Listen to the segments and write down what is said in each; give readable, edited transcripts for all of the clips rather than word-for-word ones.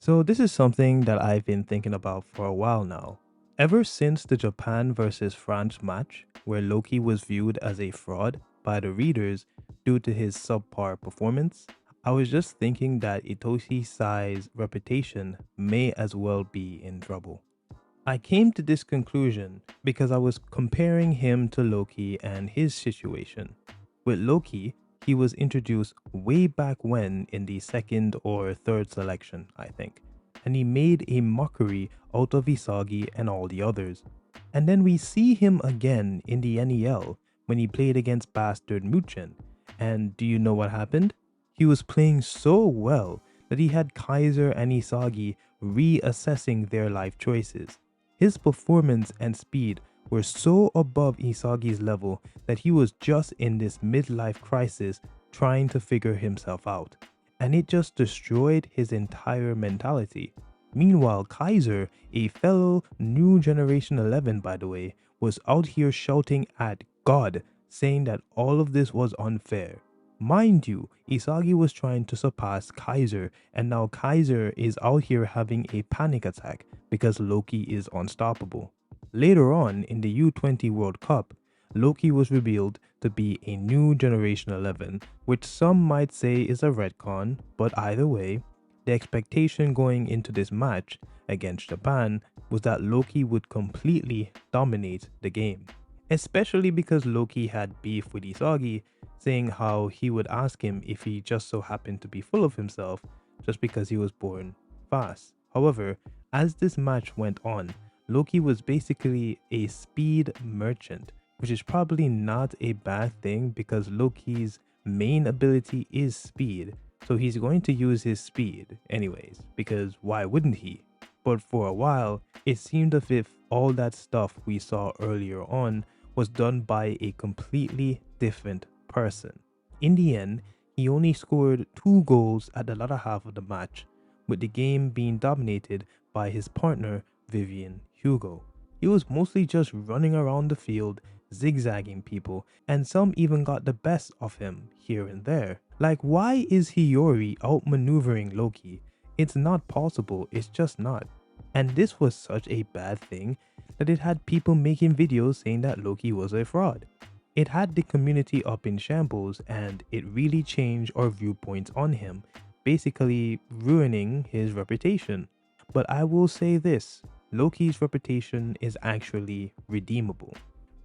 So this is something that I've been thinking about for a while now. Ever since the Japan versus France match, where Loki was viewed as a fraud by the readers due to his subpar performance, I was just thinking that Itoshi Sae's reputation may as well be in trouble. I came to this conclusion because I was comparing him to Loki and his situation. With Loki, he was introduced way back when in the second or third selection, I think, and he made a mockery out of Isagi and all the others. And then we see him again in the NEL when he played against Bastard Muchen. And do you know what happened? He was playing so well that he had Kaiser and Isagi reassessing their life choices. His performance and speed were so above Isagi's level that he was just in this midlife crisis trying to figure himself out, and it just destroyed his entire mentality. Meanwhile, Kaiser, a fellow New Generation 11 by the way, was out here shouting at God, saying that all of this was unfair. Mind you, Isagi was trying to surpass Kaiser, and now Kaiser is out here having a panic attack because Loki is unstoppable. Later on in the U20 World Cup, Loki was revealed to be a new Generation 11, which some might say is a retcon, but either way, the expectation going into this match against Japan was that Loki would completely dominate the game, especially because Loki had beef with Isagi, saying how he would ask him if he just so happened to be full of himself just because he was born fast. However, as this match went on, Loki was basically a speed merchant, which is probably not a bad thing because Loki's main ability is speed. So he's going to use his speed anyways, because why wouldn't he? But for a while, it seemed as if all that stuff we saw earlier on was done by a completely different person. In the end, he only scored 2 goals at the latter half of the match, with the game being dominated by his partner Vivian Hugo. He was mostly just running around the field, zigzagging people, and some even got the best of him here and there. Like, why is Hiyori outmaneuvering Loki? It's not possible, it's just not. And this was such a bad thing that it had people making videos saying that Loki was a fraud. It had the community up in shambles, and it really changed our viewpoints on him, basically ruining his reputation. But I will say this, Loki's reputation is actually redeemable.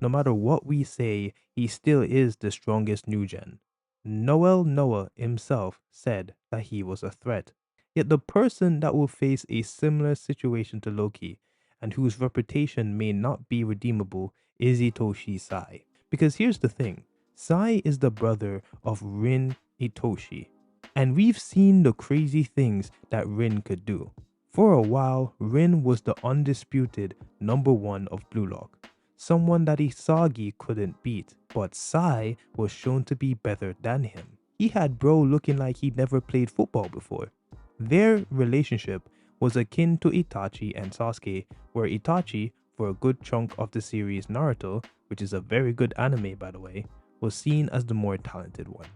No matter what we say, he still is the strongest new gen. Noel Noah himself said that he was a threat. Yet the person that will face a similar situation to Loki and whose reputation may not be redeemable is Itoshi Sae. Because here's the thing, Sae is the brother of Rin Itoshi, and we've seen the crazy things that Rin could do. For a while, Rin was the undisputed number 1 of Blue Lock, someone that Isagi couldn't beat, but Sae was shown to be better than him. He had bro looking like he'd never played football before. Their relationship was akin to Itachi and Sasuke, where Itachi, for a good chunk of the series Naruto, which is a very good anime by the way, was seen as the more talented one.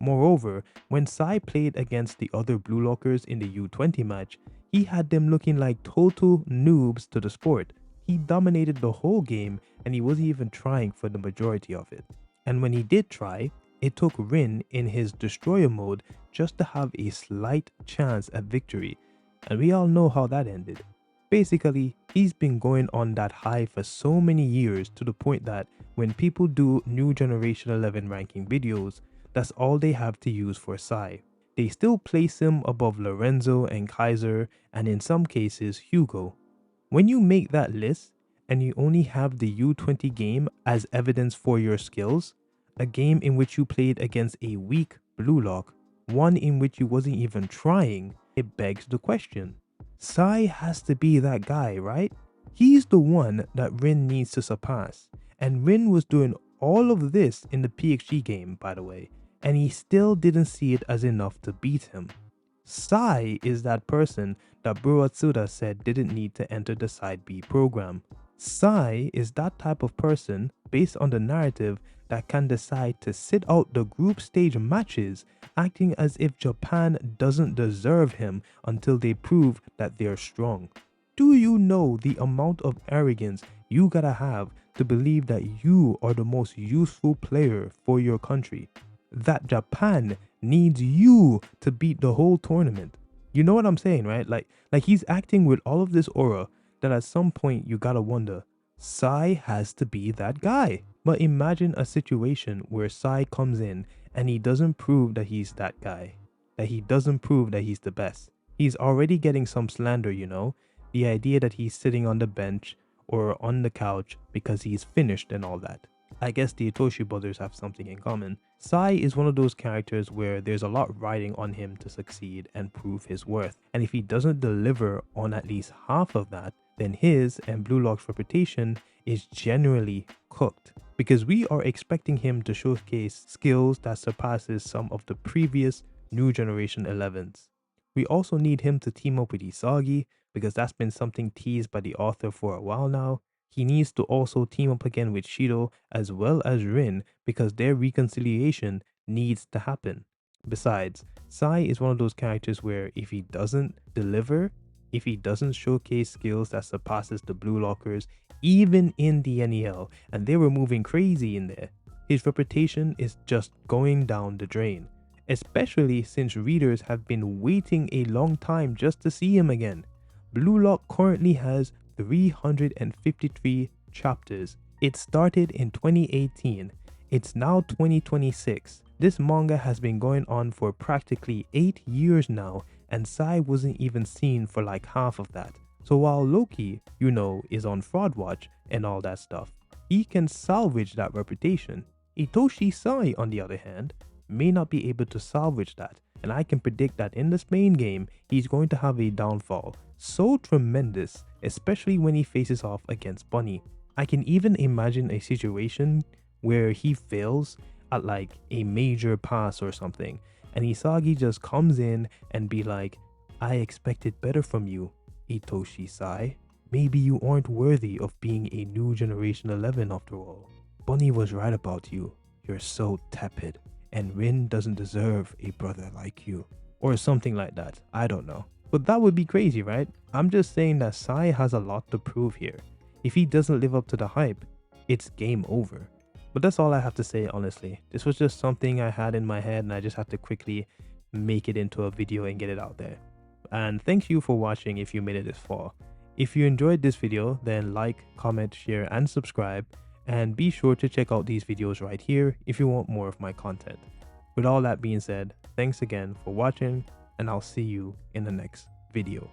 Moreover, when Sae played against the other Blue Lockers in the U20 match, he had them looking like total noobs to the sport. He dominated the whole game and he wasn't even trying for the majority of it. And when he did try, it took Rin in his destroyer mode just to have a slight chance at victory, and we all know how that ended. Basically, he's been going on that high for so many years to the point that when people do New Generation 11 ranking videos, that's all they have to use for Sae. They still place him above Lorenzo and Kaiser, and in some cases Hugo. When you make that list and you only have the U20 game as evidence for your skills, a game in which you played against a weak Blue Lock, one in which you wasn't even trying, it begs the question. Sae has to be that guy, right? He's the one that Rin needs to surpass. And Rin was doing all of this in the PXG game, by the way, and he still didn't see it as enough to beat him. Sae is that person that Buro Atsuda said didn't need to enter the Side B program. Sae is that type of person, based on the narrative, that can decide to sit out the group stage matches, acting as if Japan doesn't deserve him until they prove that they're strong. Do you know the amount of arrogance you gotta have to believe that you are the most useful player for your country? That Japan needs you to beat the whole tournament. You know what I'm saying, right? Like he's acting with all of this aura that at some point you gotta wonder, Sae has to be that guy. But imagine a situation where Sae comes in and he doesn't prove that he's that guy, that he doesn't prove that he's the best. He's already getting some slander, you know? The idea that he's sitting on the bench or on the couch because he's finished and all that. I guess the Itoshi brothers have something in common. Sae is one of those characters where there's a lot riding on him to succeed and prove his worth. And if he doesn't deliver on at least half of that, then his and Blue Lock's reputation is generally cooked. Because we are expecting him to showcase skills that surpasses some of the previous new generation 11s. We also need him to team up with Isagi because that's been something teased by the author for a while now. He needs to also team up again with Shido as well as Rin because their reconciliation needs to happen. Besides, Sae is one of those characters where if he doesn't deliver, if he doesn't showcase skills that surpasses the Blue Lockers, even in the NEL, and they were moving crazy in there, his reputation is just going down the drain. Especially since readers have been waiting a long time just to see him again. Blue Lock currently has 353 chapters. It started in 2018. It's now 2026. This manga has been going on for practically 8 years now, and Sae wasn't even seen for like half of that. So while Loki, you know, is on fraud watch and all that stuff, he can salvage that reputation. Itoshi Sae, on the other hand, may not be able to salvage that, and I can predict that in the Spain game, he's going to have a downfall so tremendous, especially when he faces off against Bunny. I can even imagine a situation where he fails at like a major pass or something, and Isagi just comes in and be like, I expected better from you, Itoshi Sae. Maybe you aren't worthy of being a new generation 11 after all. Bunny was right about you. You're so tepid, and Rin doesn't deserve a brother like you. Or something like that, I don't know. But that would be crazy, right? I'm just saying that Sae has a lot to prove here. If he doesn't live up to the hype, it's game over. But that's all I have to say, honestly. This was just something I had in my head and I just had to quickly make it into a video and get it out there. And thank you for watching if you made it this far. If you enjoyed this video, then like, comment, share, and subscribe. And be sure to check out these videos right here if you want more of my content. With all that being said, thanks again for watching, and I'll see you in the next video.